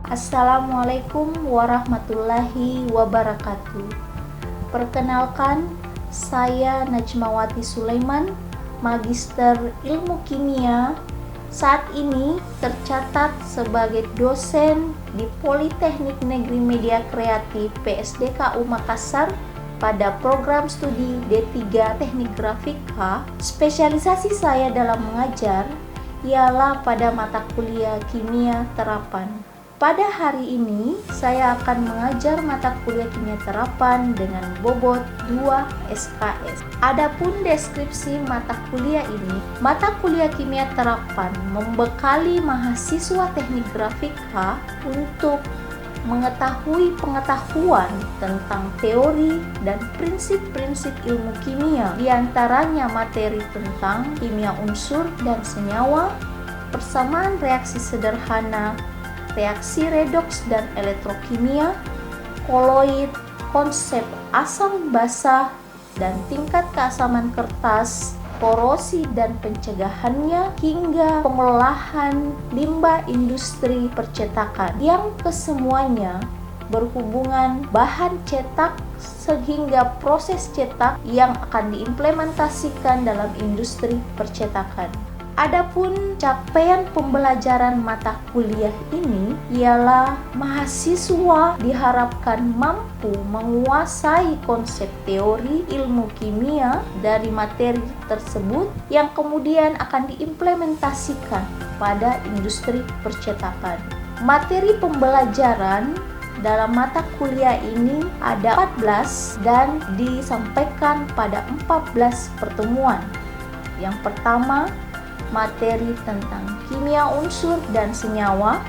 Assalamualaikum warahmatullahi wabarakatuh. Perkenalkan, saya Najmawati Sulaiman, Magister Ilmu Kimia. Saat ini tercatat sebagai dosen di Politeknik Negeri Media Kreatif PSDKU Makassar pada program studi D3 Teknik Grafika. Spesialisasi saya dalam mengajar ialah pada mata kuliah Kimia Terapan. Pada hari ini, saya akan mengajar mata kuliah kimia terapan dengan bobot 2 SKS. Adapun deskripsi mata kuliah ini, mata kuliah kimia terapan membekali mahasiswa teknik grafika untuk mengetahui pengetahuan tentang teori dan prinsip-prinsip ilmu kimia, diantaranya materi tentang kimia unsur dan senyawa, persamaan reaksi sederhana, reaksi redoks dan elektrokimia, koloid, konsep asam basa dan tingkat keasaman kertas, korosi dan pencegahannya, hingga pengolahan limbah industri percetakan yang kesemuanya berhubungan bahan cetak sehingga proses cetak yang akan diimplementasikan dalam industri percetakan. Adapun capaian pembelajaran mata kuliah ini ialah mahasiswa diharapkan mampu menguasai konsep teori ilmu kimia dari materi tersebut yang kemudian akan diimplementasikan pada industri percetakan. Materi pembelajaran dalam mata kuliah ini ada 14 dan disampaikan pada 14 pertemuan. Yang pertama, materi tentang kimia unsur dan senyawa,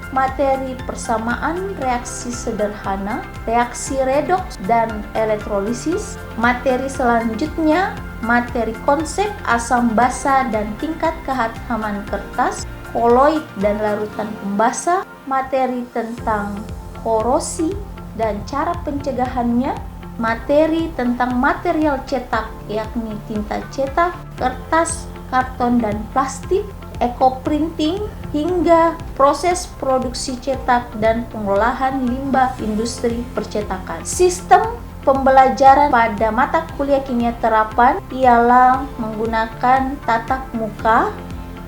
materi persamaan reaksi sederhana, reaksi redoks dan elektrolisis. Materi selanjutnya, materi konsep asam basa dan tingkat keasaman kertas, koloid dan larutan pembasa, materi tentang korosi dan cara pencegahannya, materi tentang material cetak yakni tinta cetak, kertas, karton dan plastik, eco-printing, hingga proses produksi cetak dan pengolahan limbah industri percetakan. Sistem pembelajaran pada mata kuliah kimia terapan ialah menggunakan tatap muka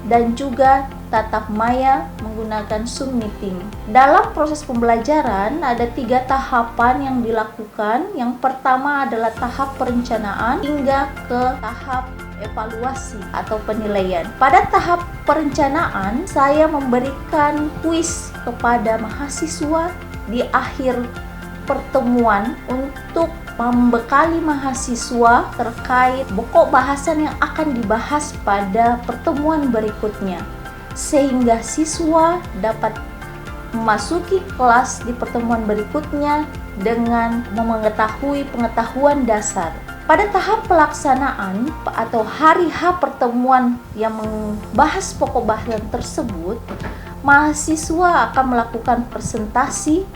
dan juga tatap maya menggunakan Zoom meeting. Dalam proses pembelajaran ada 3 tahapan yang dilakukan. Yang pertama adalah tahap perencanaan hingga ke tahap evaluasi atau penilaian. Pada tahap perencanaan, saya memberikan kuis kepada mahasiswa di akhir pertemuan untuk membekali mahasiswa terkait pokok bahasan yang akan dibahas pada pertemuan berikutnya, sehingga siswa dapat memasuki kelas di pertemuan berikutnya dengan mengetahui pengetahuan dasar. Pada tahap pelaksanaan atau hari H pertemuan yang membahas pokok bahasan tersebut, mahasiswa akan melakukan presentasi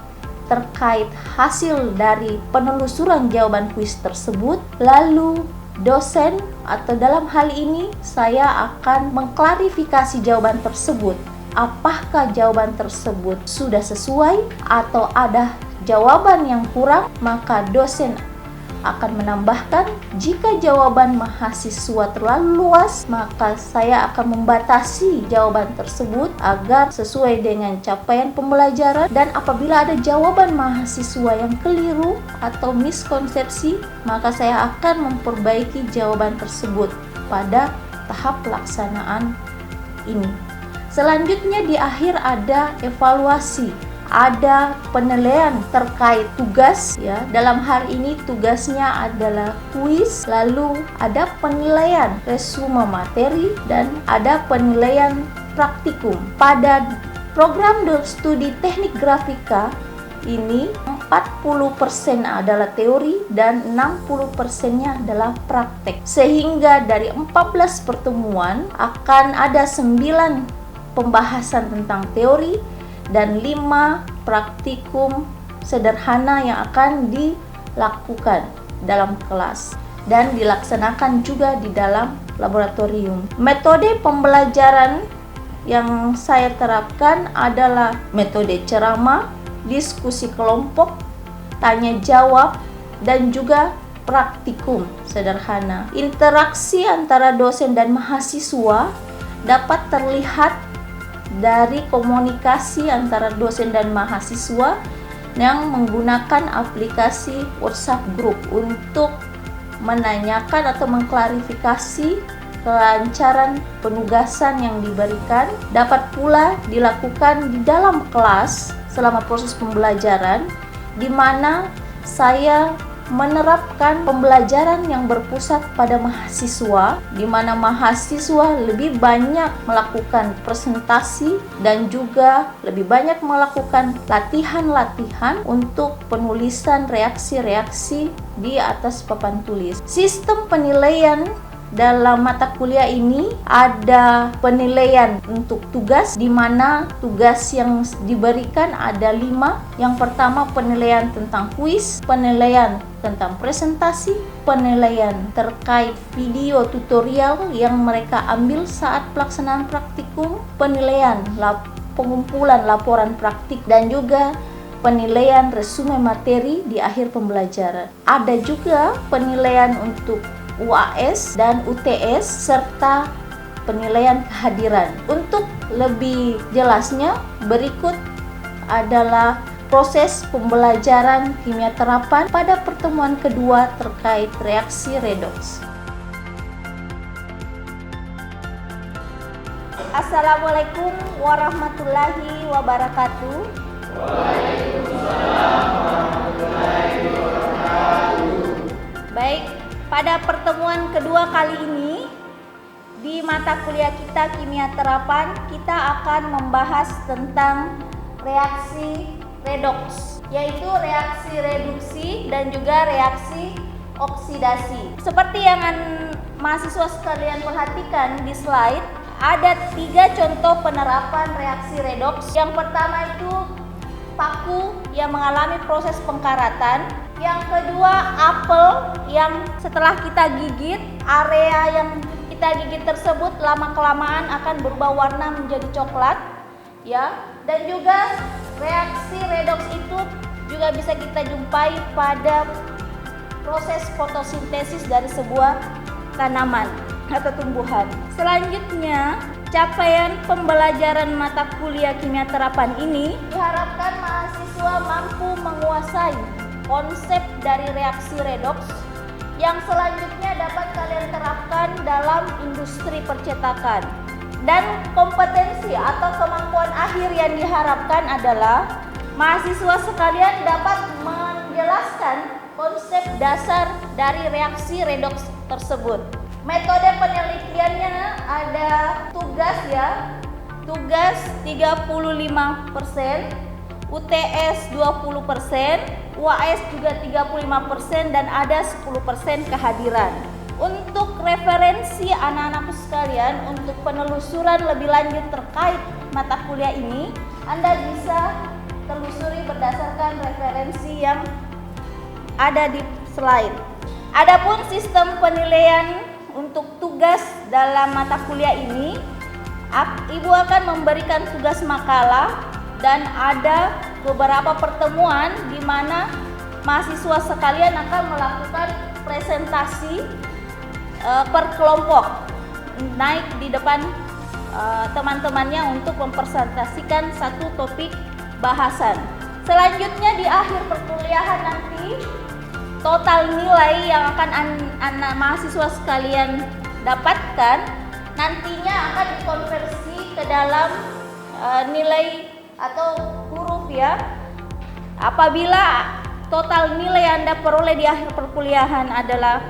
terkait hasil dari penelusuran jawaban kuis tersebut. Lalu dosen atau dalam hal ini saya akan mengklarifikasi jawaban tersebut. Apakah jawaban tersebut sudah sesuai atau ada jawaban yang kurang, maka dosen akan menambahkan. Jika jawaban mahasiswa terlalu luas, maka saya akan membatasi jawaban tersebut agar sesuai dengan capaian pembelajaran. Dan apabila ada jawaban mahasiswa yang keliru atau miskonsepsi, maka saya akan memperbaiki jawaban tersebut pada tahap pelaksanaan ini. Selanjutnya di akhir ada evaluasi, ada penilaian terkait tugas ya. Dalam hari ini tugasnya adalah kuis, lalu ada penilaian resume materi dan ada penilaian praktikum. Pada program studi teknik grafika ini 40% adalah teori dan 60%-nya adalah praktek. Sehingga dari 14 pertemuan akan ada 9 pembahasan tentang teori dan 5 praktikum sederhana yang akan dilakukan dalam kelas dan dilaksanakan juga di dalam laboratorium. Metode pembelajaran yang saya terapkan adalah metode ceramah, diskusi kelompok, tanya jawab, dan juga praktikum sederhana. Interaksi antara dosen dan mahasiswa dapat terlihat dari komunikasi antara dosen dan mahasiswa yang menggunakan aplikasi WhatsApp Group untuk menanyakan atau mengklarifikasi kelancaran penugasan yang diberikan. Dapat pula dilakukan di dalam kelas selama proses pembelajaran, di mana saya menerapkan pembelajaran yang berpusat pada mahasiswa, di mana mahasiswa lebih banyak melakukan presentasi dan juga lebih banyak melakukan latihan-latihan untuk penulisan reaksi-reaksi di atas papan tulis. Sistem penilaian dalam mata kuliah ini ada penilaian untuk tugas, di mana tugas yang diberikan ada 5. Yang pertama penilaian tentang kuis, penilaian tentang presentasi, penilaian terkait video tutorial yang mereka ambil saat pelaksanaan praktikum, penilaian pengumpulan laporan praktik, dan juga penilaian resume materi di akhir pembelajaran. Ada juga penilaian untuk UAS dan UTS serta penilaian kehadiran. Untuk lebih jelasnya, berikut adalah proses pembelajaran kimia terapan pada pertemuan kedua terkait reaksi redoks. Assalamualaikum warahmatullahi wabarakatuh. Waalaikumsalam warahmatullahi wabarakatuh. Baik, pada pertemuan kedua kali ini di mata kuliah kita kimia terapan, kita akan membahas tentang reaksi redoks, yaitu reaksi reduksi dan juga reaksi oksidasi. Seperti yang mahasiswa sekalian perhatikan di slide, ada 3 contoh penerapan reaksi redoks. Yang pertama itu paku yang mengalami proses pengkaratan. Yang kedua apel yang setelah kita gigit, area yang kita gigit tersebut lama-kelamaan akan berubah warna menjadi coklat, ya. Dan juga reaksi redoks itu juga bisa kita jumpai pada proses fotosintesis dari sebuah tanaman atau tumbuhan. Selanjutnya, capaian pembelajaran mata kuliah kimia terapan ini diharapkan mahasiswa mampu menguasai konsep dari reaksi redoks yang selanjutnya dapat kalian terapkan dalam industri percetakan. Dan kompetensi atau kemampuan akhir yang diharapkan adalah mahasiswa sekalian dapat menjelaskan konsep dasar dari reaksi redoks tersebut. Metode penelitiannya ada tugas, ya. Tugas 35%, UTS 20%, UAS juga 35%, dan ada 10% kehadiran. Untuk referensi anak-anakku sekalian untuk penelusuran lebih lanjut terkait mata kuliah ini, Anda bisa telusuri berdasarkan referensi yang ada di slide. Adapun sistem penilaian untuk tugas dalam mata kuliah ini, Ibu akan memberikan tugas makalah dan ada beberapa pertemuan di mana mahasiswa sekalian akan melakukan presentasi per kelompok, naik di depan teman-temannya untuk mempresentasikan satu topik bahasan. Selanjutnya di akhir perkuliahan nanti, total nilai yang akan anak mahasiswa sekalian dapatkan nantinya akan dikonversi ke dalam nilai atau huruf, ya. Apabila total nilai Anda peroleh di akhir perkuliahan adalah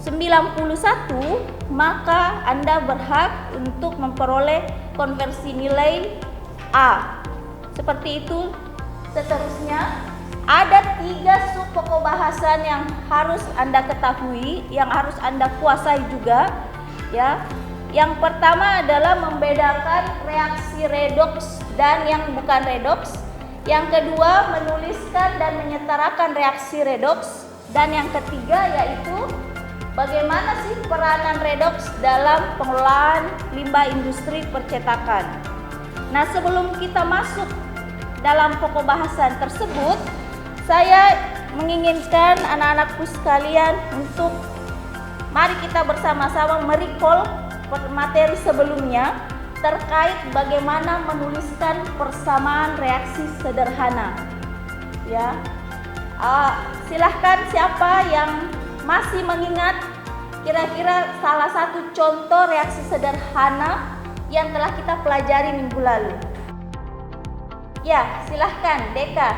91, maka Anda berhak untuk memperoleh konversi nilai A. Seperti itu seterusnya. Ada 3 sub pokok bahasan yang harus Anda ketahui, yang harus Anda kuasai juga, ya. Yang pertama adalah membedakan reaksi redoks dan yang bukan redoks. Yang kedua, menuliskan dan menyetarakan reaksi redoks. Dan yang ketiga yaitu bagaimana sih peranan redoks dalam pengelolaan limbah industri percetakan. Nah, sebelum kita masuk dalam pokok bahasan tersebut, saya menginginkan anak-anakku sekalian untuk mari kita bersama-sama merecall materi sebelumnya terkait bagaimana menuliskan persamaan reaksi sederhana. Ya, silahkan siapa yang masih mengingat kira-kira salah satu contoh reaksi sederhana yang telah kita pelajari minggu lalu. Ya, silahkan Deka.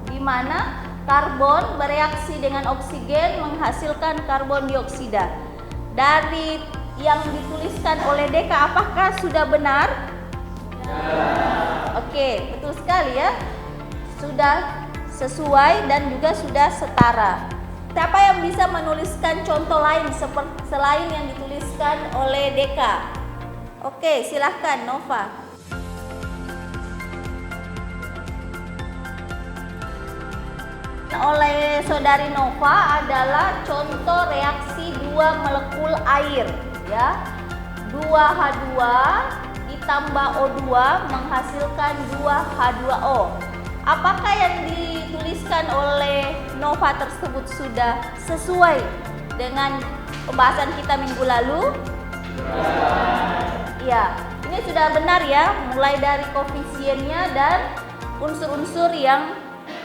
Di mana karbon bereaksi dengan oksigen menghasilkan karbon dioksida. Dari yang dituliskan oleh Deka, apakah sudah benar? Ya. Oke, betul sekali ya. Sudah sesuai dan juga sudah setara. Siapa yang bisa menuliskan contoh lain selain yang dituliskan oleh Deka? Oke, silahkan Nova. Oleh saudari Nova adalah contoh reaksi 2 molekul air, ya. 2H2 ditambah O2 menghasilkan 2H2O. Apakah yang dituliskan oleh Nova tersebut sudah sesuai dengan pembahasan kita minggu lalu? Ya, ini sudah benar ya, mulai dari koefisiennya dan unsur-unsur yang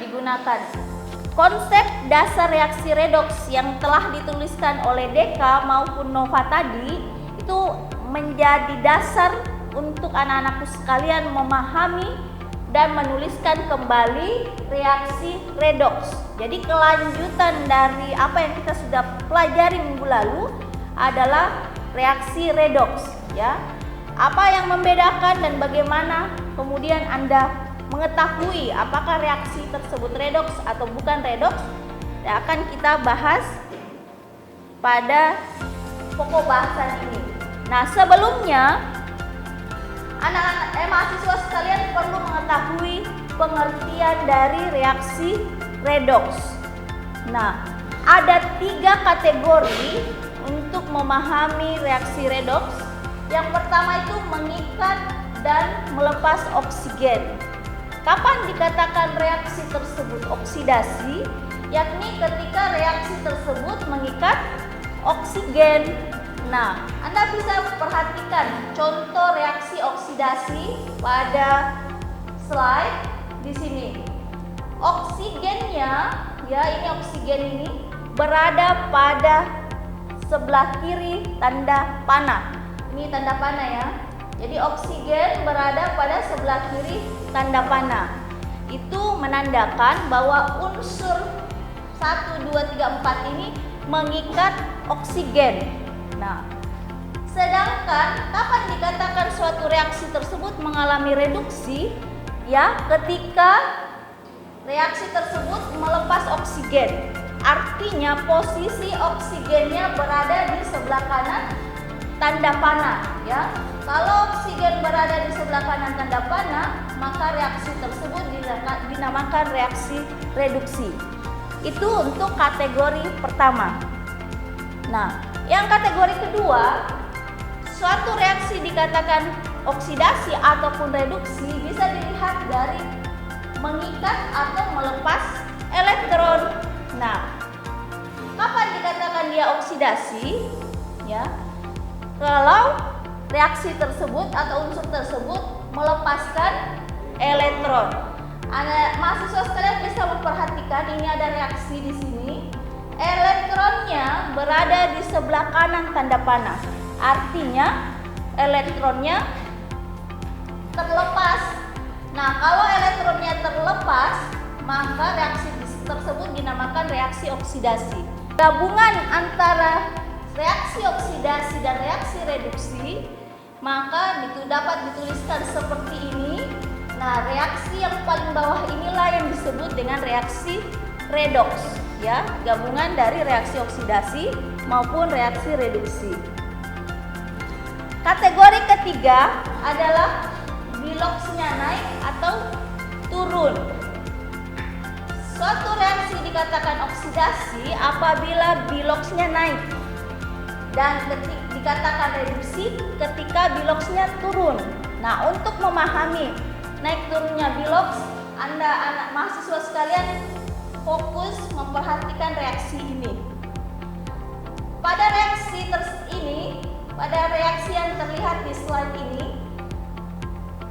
digunakan. Konsep dasar reaksi redoks yang telah dituliskan oleh Deka maupun Nova tadi itu menjadi dasar untuk anak-anakku sekalian memahami dan menuliskan kembali reaksi redoks. Jadi kelanjutan dari apa yang kita sudah pelajari minggu lalu adalah reaksi redoks, ya. Apa yang membedakan dan bagaimana kemudian Anda mengetahui apakah reaksi tersebut redoks atau bukan redoks akan kita bahas pada pokok bahasan ini. Nah, sebelumnya anak-anak mahasiswa sekalian perlu mengetahui pengertian dari reaksi redoks. Nah, ada 3 kategori untuk memahami reaksi redoks. Yang pertama itu mengikat dan melepas oksigen. Kapan dikatakan reaksi tersebut oksidasi? Yakni ketika reaksi tersebut mengikat oksigen. Nah, Anda bisa perhatikan contoh reaksi oksidasi pada slide di sini. Oksigennya, ya ini oksigen ini berada pada sebelah kiri tanda panah. Ini tanda panah ya. Jadi oksigen berada pada sebelah kiri tanda panah. Itu menandakan bahwa unsur 1, 2, 3, 4 ini mengikat oksigen. Nah, sedangkan kapan dikatakan suatu reaksi tersebut mengalami reduksi? Ya, ketika reaksi tersebut melepas oksigen. Artinya posisi oksigennya berada di sebelah kanan tanda panah, ya. Kalau oksigen berada di sebelah kanan tanda panah, maka reaksi tersebut dinamakan reaksi reduksi. Itu untuk kategori pertama. Nah, yang kategori kedua, suatu reaksi dikatakan oksidasi ataupun reduksi bisa dilihat dari mengikat atau melepas elektron. Nah, kapan dikatakan dia oksidasi? Ya, kalau reaksi tersebut atau unsur tersebut melepaskan elektron. Mahasiswa sekalian bisa memperhatikan ini ada reaksi di sini. Elektronnya berada di sebelah kanan tanda panah. Artinya elektronnya terlepas. Nah, kalau elektronnya terlepas, maka reaksi tersebut dinamakan reaksi oksidasi. Gabungan antara reaksi oksidasi dan reaksi reduksi maka dapat dituliskan seperti ini. Nah, reaksi yang paling bawah inilah yang disebut dengan reaksi redoks, ya, gabungan dari reaksi oksidasi maupun reaksi reduksi. Kategori ketiga adalah biloxnya naik atau turun. Suatu reaksi dikatakan oksidasi apabila biloxnya naik, dan dikatakan reduksi ketika biloxnya turun. Nah, untuk memahami naik turunnya bilox, Anda anak mahasiswa sekalian fokus memperhatikan reaksi ini. Pada reaksi yang terlihat di slide ini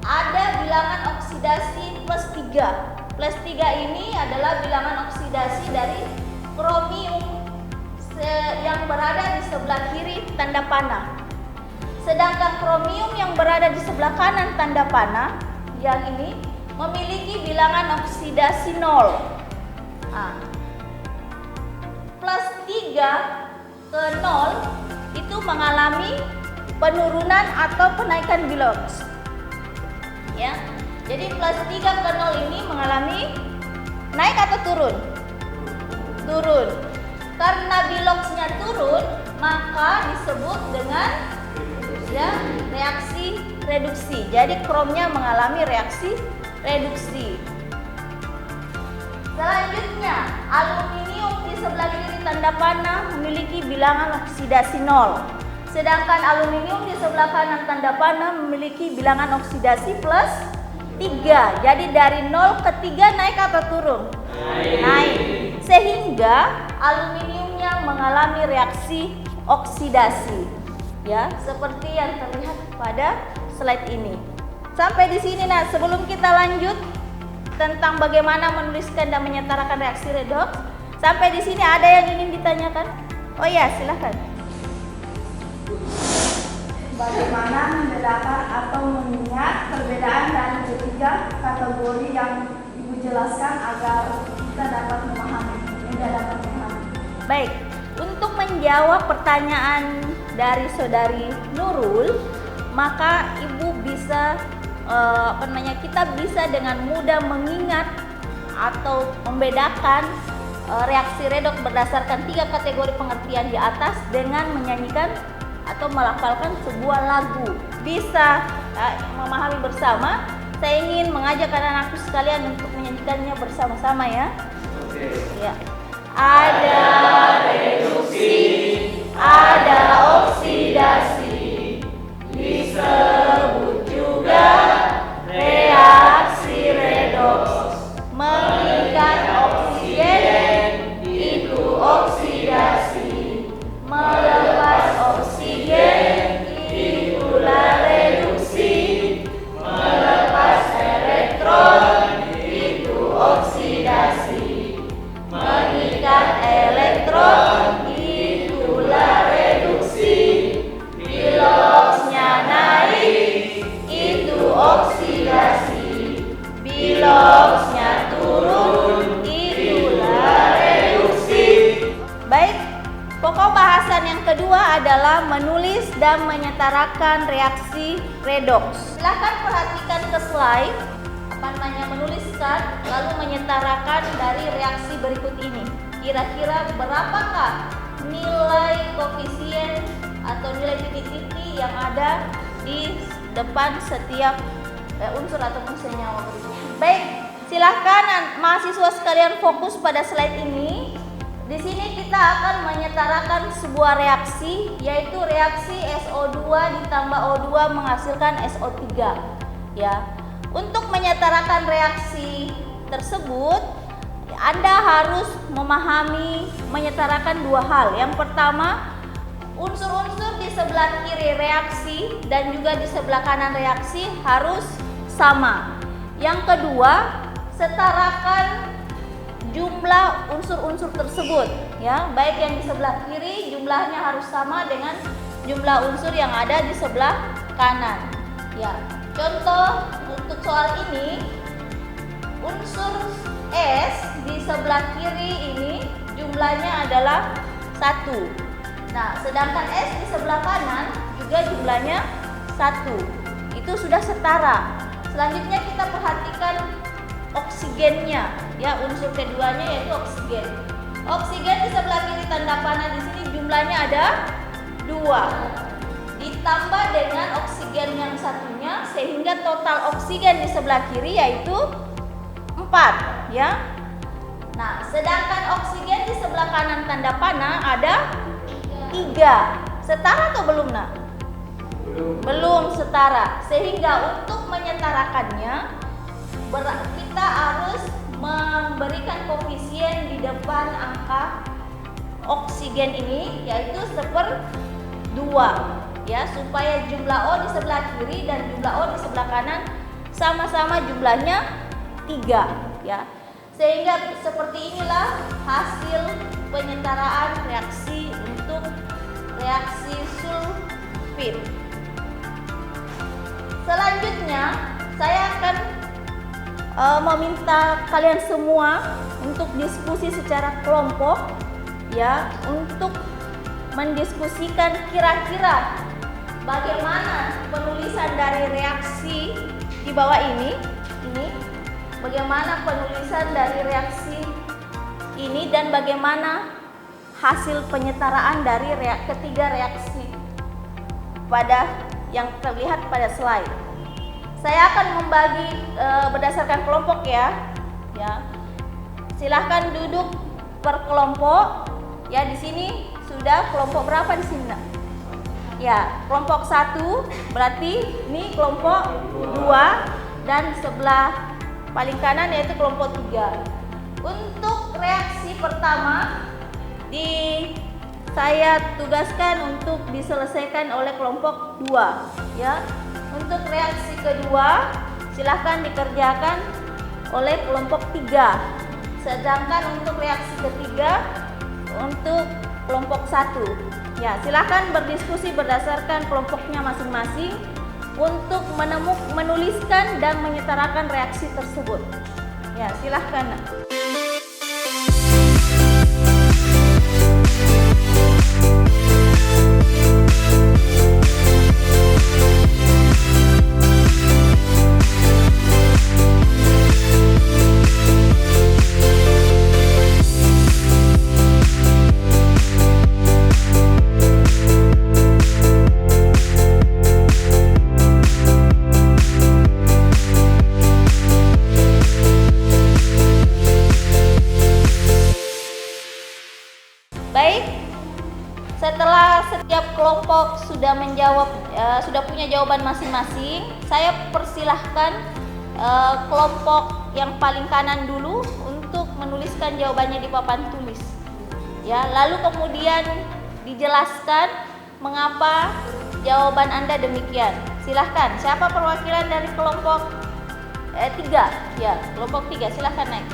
ada bilangan oksidasi plus 3. Plus 3 ini adalah bilangan oksidasi dari kromium yang berada di sebelah kiri tanda panah. Sedangkan kromium yang berada di sebelah kanan tanda panah yang ini memiliki bilangan oksidasi 0. Plus 3 ke 0 itu mengalami penurunan atau penaikan bilox. Ya. Jadi plus 3 ke 0 ini mengalami naik atau turun? Turun. Karena biloxnya turun, maka disebut dengan reaksi reduksi. Jadi kromnya mengalami reaksi reduksi. Selanjutnya, aluminium di sebelah kiri tanda panah memiliki bilangan oksidasi 0. Sedangkan aluminium di sebelah kanan tanda panah memiliki bilangan oksidasi plus 3. Jadi dari 0 ke 3 naik atau turun? Naik. Sehingga aluminiumnya mengalami reaksi oksidasi. Ya, seperti yang terlihat pada slide ini. Sampai di sini. Nah, sebelum kita lanjut tentang bagaimana menuliskan dan menyetarakan reaksi redoks, sampai di sini ada yang ingin ditanyakan? Oh ya, silahkan. Bagaimana membedakan atau mengingat perbedaan dari ketiga kategori yang Ibu jelaskan agar kita dapat memahami, Baik, untuk menjawab pertanyaan dari saudari Nurul, maka Ibu bisa kita bisa dengan mudah mengingat atau membedakan reaksi redoks berdasarkan 3 kategori pengertian di atas dengan menyanyikan atau melafalkan sebuah lagu. Bisa memahami bersama. Saya ingin mengajak anak-anakku sekalian untuk menyanyikannya bersama-sama ya. Oke. Ya. Ada reduksi, ada oksidasi, disebut juga reaksi redoks. Mengikat oksigen itu oksidasi, melepas oksigen itulah reduksi, melepas elektron itu oksidasi, mengikat elektron itulah reduksi, biloxnya naik itu oksidasi, biloxnya turun itulah reduksi. Baik, pokok bahasan yang kedua adalah menulis dan menyetarakan reaksi redoks. Silahkan perhatikan ke slide, menuliskan lalu menyetarakan dari reaksi berikut ini. Kira-kira berapakah nilai koefisien atau nilai titik-titik yang ada di depan setiap unsur ataupun senyawa berikut. Baik, silahkan mahasiswa sekalian fokus pada slide ini. Di sini kita akan menyetarakan sebuah reaksi, yaitu reaksi SO2 ditambah O2 menghasilkan SO3. Ya. Untuk menyetarakan reaksi tersebut, Anda harus memahami menyetarakan dua hal. Yang pertama, unsur-unsur di sebelah kiri reaksi dan juga di sebelah kanan reaksi harus sama. Yang kedua, setarakan jumlah unsur-unsur tersebut, ya, baik yang di sebelah kiri jumlahnya harus sama dengan jumlah unsur yang ada di sebelah kanan. Ya, contoh untuk soal ini, unsur S di sebelah kiri ini jumlahnya adalah 1. Nah, sedangkan S di sebelah kanan juga jumlahnya 1. Itu sudah setara. Selanjutnya kita perhatikan oksigennya, ya, unsur keduanya yaitu oksigen. Oksigen di sebelah kiri tanda panah di sini jumlahnya ada 2. Ditambah dengan oksigen yang satunya sehingga total oksigen di sebelah kiri yaitu 4, ya. Nah, sedangkan oksigen di sebelah kanan tanda panah ada 3. Setara atau belum, Nak? Belum setara. Sehingga untuk menyetarakannya kita harus memberikan koefisien di depan angka oksigen ini, yaitu 1/2 ya, supaya jumlah O di sebelah kiri dan jumlah O di sebelah kanan sama-sama jumlahnya 3 ya. Sehingga seperti inilah hasil penyetaraan reaksi untuk reaksi sulfit. Selanjutnya saya akan meminta kalian semua untuk diskusi secara kelompok ya, untuk mendiskusikan kira-kira bagaimana penulisan dari reaksi di bawah ini, bagaimana penulisan dari reaksi ini dan bagaimana hasil penyetaraan dari ketiga reaksi pada yang terlihat pada slide. Saya akan membagi berdasarkan kelompok ya. Silahkan duduk per kelompok. Ya, di sini sudah kelompok berapa di sini, Nak? Ya, kelompok 1 berarti ini kelompok 2 dan sebelah paling kanan yaitu kelompok 3. Untuk reaksi pertama saya tugaskan untuk diselesaikan oleh kelompok 2 ya. Untuk reaksi kedua silahkan dikerjakan oleh kelompok 3. Sedangkan untuk reaksi ketiga untuk kelompok 1. Ya, silahkan berdiskusi berdasarkan kelompoknya masing-masing untuk menuliskan dan menyetarakan reaksi tersebut. Ya, silahkan. Baik, setelah setiap kelompok sudah sudah punya jawaban masing-masing, saya persilahkan kelompok yang paling kanan dulu untuk menuliskan jawabannya di papan tulis. Ya, lalu kemudian dijelaskan mengapa jawaban Anda demikian. Silahkan, siapa perwakilan dari kelompok 3? Ya, kelompok 3, silahkan naik.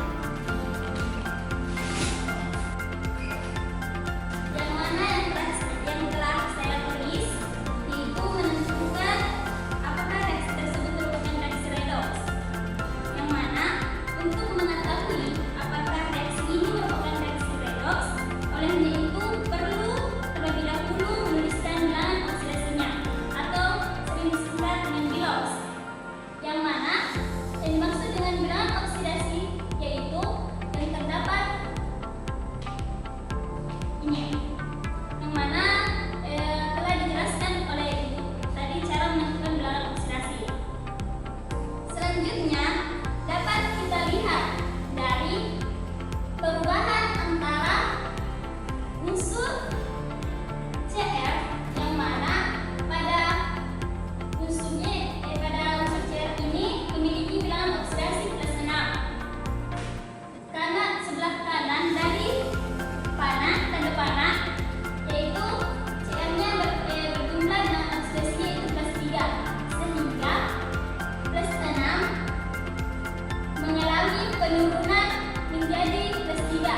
Penurunan menjadi +3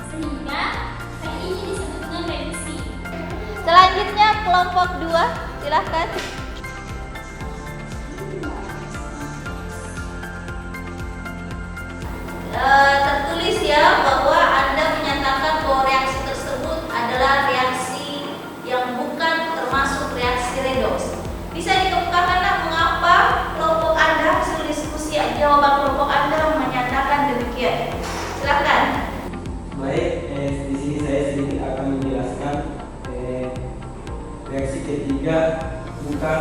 sehingga hal ini disebut dengan reduksi. Selanjutnya kelompok 2, silahkan. Tertulis ya bahwa Anda menyatakan bahwa reaksi tersebut adalah reaksi yang bukan termasuk reaksi redoks. Bisa dikemukakan mengapa kelompok Anda hasil diskusi jawaban kelompok Anda menyatakan demikian? Silakan. Baik, di sini saya sedikit akan menjelaskan reaksi ketiga bukan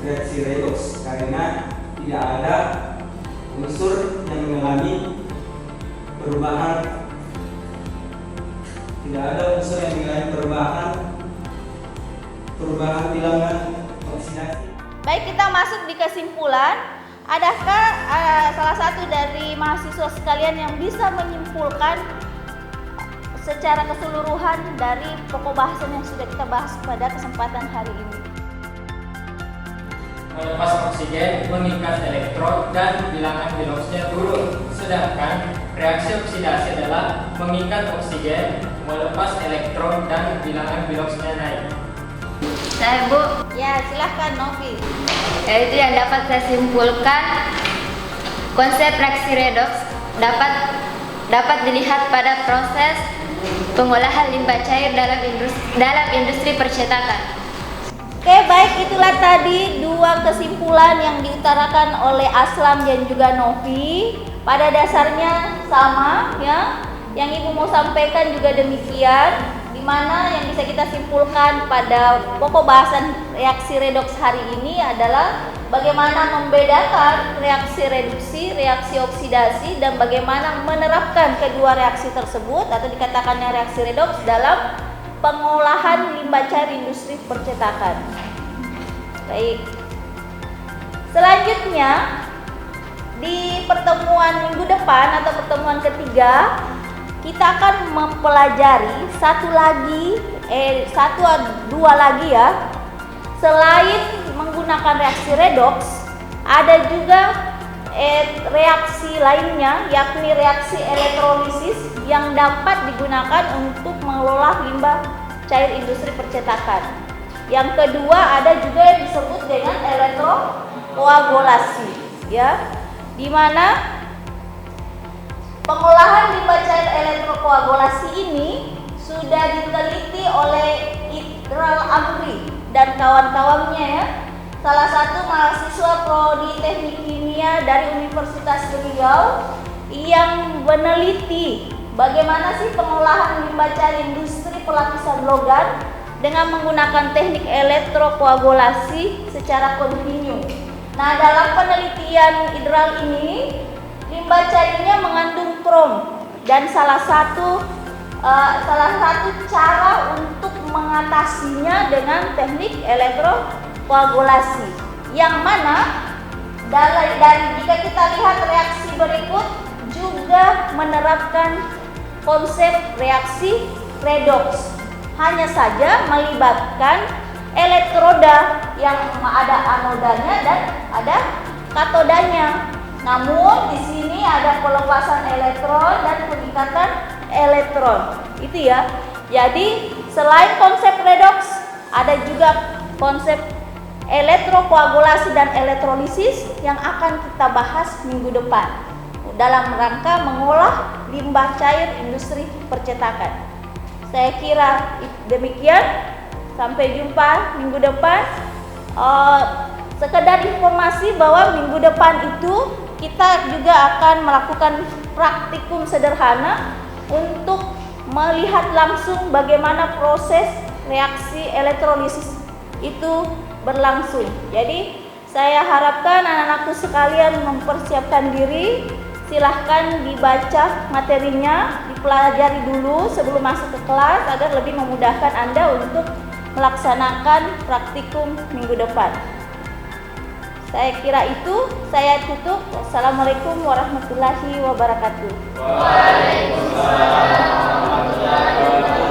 reaksi redoks karena tidak ada unsur yang mengalami perubahan Tidak ada unsur yang mengalami perubahan bilangan oksidasi. Baik, kita masuk di kesimpulan. Adakah salah satu dari mahasiswa sekalian yang bisa menyimpulkan secara keseluruhan dari pokok bahasan yang sudah kita bahas pada kesempatan hari ini? Melepas oksigen mengikat elektron dan bilangan biloxnya turun. Sedangkan reaksi oksidasi adalah mengikat oksigen, melepas elektron dan bilangan biloxnya naik. Saya Bu, Ya, silahkan Novi. yaitu yang dapat saya simpulkan, konsep reaksi redoks dapat dilihat pada proses pengolahan limbah cair dalam industri percetakan. Oke, baik, itulah tadi dua kesimpulan yang diutarakan oleh Aslam dan juga Novi. Pada dasarnya sama ya, yang Ibu mau sampaikan juga demikian, di mana yang bisa kita simpulkan pada pokok bahasan reaksi redoks hari ini adalah bagaimana membedakan reaksi reduksi, reaksi oksidasi, dan bagaimana menerapkan kedua reaksi tersebut atau dikatakannya reaksi redoks dalam pengolahan limbah cair industri percetakan. Baik. Selanjutnya di pertemuan minggu depan atau pertemuan ketiga, kita akan mempelajari dua lagi ya. Selain menggunakan reaksi redoks, ada juga reaksi lainnya, yakni reaksi elektrolisis yang dapat digunakan untuk mengelola limbah cair industri percetakan. Yang kedua ada juga yang disebut dengan elektrokoagulasi, ya, di mana pengolahan limbah cair elektrokoagulasi ini sudah diteliti oleh Idral Amri dan kawan-kawannya ya. Salah satu mahasiswa prodi Teknik Kimia dari Universitas Riau yang meneliti bagaimana sih pengolahan limbah cair industri pelapisan logam dengan menggunakan teknik elektrokoagulasi secara kontinu. Nah, dalam penelitian Idral ini, limbah cairnya mengandung krom dan salah satu cara untuk mengatasinya dengan teknik elektrokoagulasi, yang mana dari jika kita lihat reaksi berikut juga menerapkan konsep reaksi redoks, hanya saja melibatkan elektroda yang ada anodanya dan ada katodanya. Namun di sini ada pelepasan elektron dan pengikatan elektron. Itu ya. Jadi selain konsep redoks, ada juga konsep elektrokoagulasi dan elektrolisis yang akan kita bahas minggu depan dalam rangka mengolah limbah cair industri percetakan. Saya kira demikian. Sampai jumpa minggu depan. Sekedar informasi bahwa minggu depan itu kita juga akan melakukan praktikum sederhana untuk melihat langsung bagaimana proses reaksi elektrolisis itu berlangsung. Jadi saya harapkan anak-anakku sekalian mempersiapkan diri. Silahkan dibaca materinya, dipelajari dulu sebelum masuk ke kelas agar lebih memudahkan Anda untuk melaksanakan praktikum minggu depan. Saya kira itu, saya tutup. Wassalamualaikum warahmatullahi wabarakatuh. Waalaikumsalam warahmatullahi wabarakatuh.